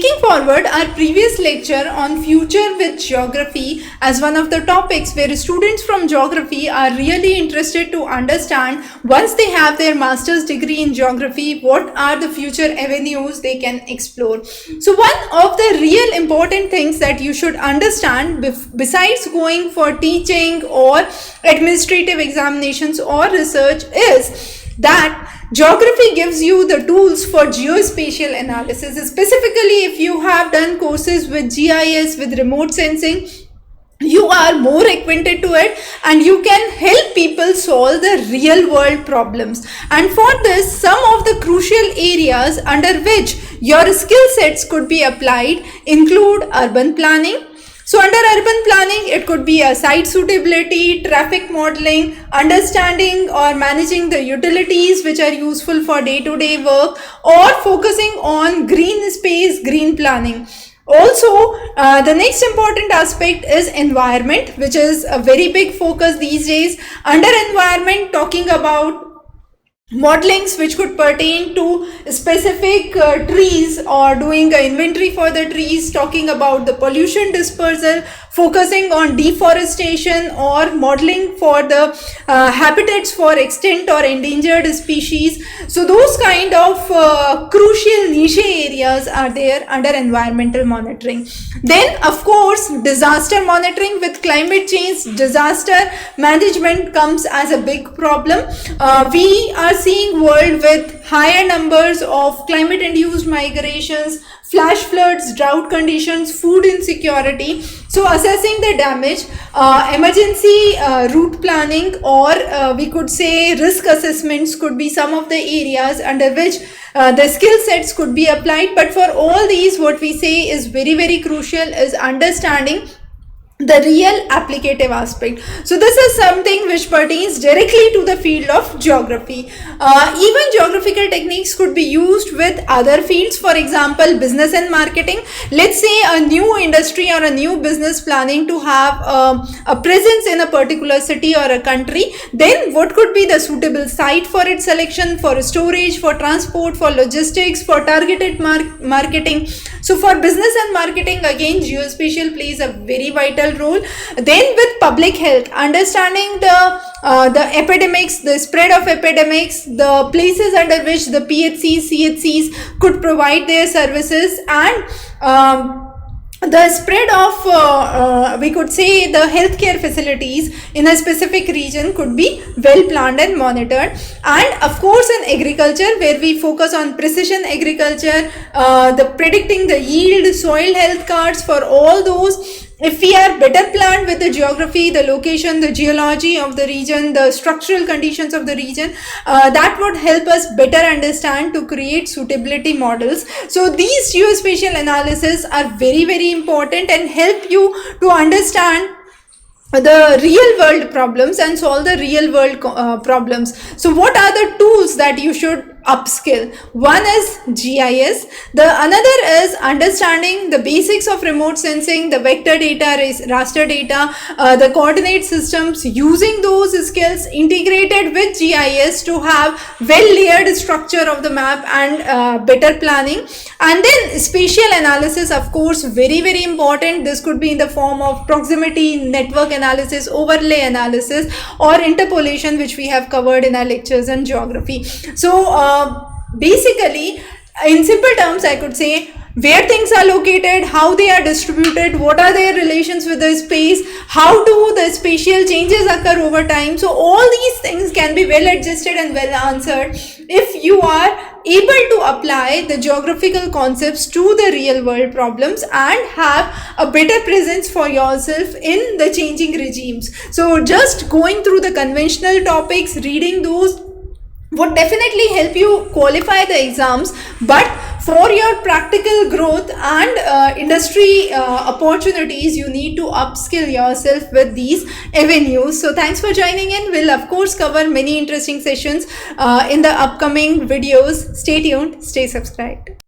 taking forward our previous lecture on future with geography as one of the topics where students from geography are really interested to understand once they have their master's degree in geography, what are the future avenues they can explore. So one of the real important things that you should understand besides going for teaching or administrative examinations or research is that geography gives you the tools for geospatial analysis. Specifically, if you have done courses with GIS, with remote sensing, you are more acquainted to it and you can help people solve the real world problems. And for this, some of the crucial areas under which your skill sets could be applied include urban planning. So under urban planning, it could be a site suitability, traffic modeling, understanding or managing the utilities which are useful for day-to-day work, or focusing on green space, green planning. Also, the next important aspect is environment, which is a very big focus these days. Under environment, talking about modelings which could pertain to specific trees or doing an inventory for the trees, talking about the pollution dispersal, focusing on deforestation or modeling for the habitats for extinct or endangered species. So those kind of crucial niche areas are there under environmental monitoring. Then of course disaster monitoring. With climate change, disaster management comes as a big problem. We are seeing world with higher numbers of climate induced migrations, flash floods, drought conditions, food insecurity. So assessing the damage, emergency route planning, or we could say risk assessments could be some of the areas under which the skill sets could be applied. But for all these, what we say is very crucial is understanding the real applicative aspect. So this is something which pertains directly to the field of geography. Even geographical techniques could be used with other fields. For example, business and marketing. Let's say a new industry or a new business planning to have a presence in a particular city or a country. Then what could be the suitable site for its selection, for storage, for transport, for logistics, for targeted marketing. So for business and marketing, again, geospatial plays a very vital role. Then with public health, understanding the epidemics, the spread of epidemics, the places under which the PHCs, CHCs could provide their services, and the spread of we could say the healthcare facilities in a specific region could be well planned and monitored. And of course in agriculture, where we focus on precision agriculture, the predicting the yield, soil health cards, for all those, if we are better planned with the geography, the location, the geology of the region, the structural conditions of the region, that would help us better understand to create suitability models. So these geospatial analysis are very important and help you to understand the real world problems and solve the real world problems. So what are the tools that you should upskill? One is GIS. The another is understanding the basics of remote sensing, the vector data, raster data, the coordinate systems, using those skills integrated with GIS to have well layered structure of the map and better planning. And then spatial analysis, of course, very important. This could be in the form of proximity, network analysis, overlay analysis, or interpolation, which we have covered in our lectures on geography. So basically, in simple terms, I could say where things are located, how they are distributed, what are their relations with the space, how do the spatial changes occur over time. So all these things can be well adjusted and well answered if you are able to apply the geographical concepts to the real world problems and have a better presence for yourself in the changing regimes. So just going through the conventional topics, reading those would definitely help you qualify the exams, but for your practical growth and industry opportunities, you need to upskill yourself with these avenues. So thanks for joining in. We'll of course cover many interesting sessions in the upcoming videos. Stay tuned, stay subscribed.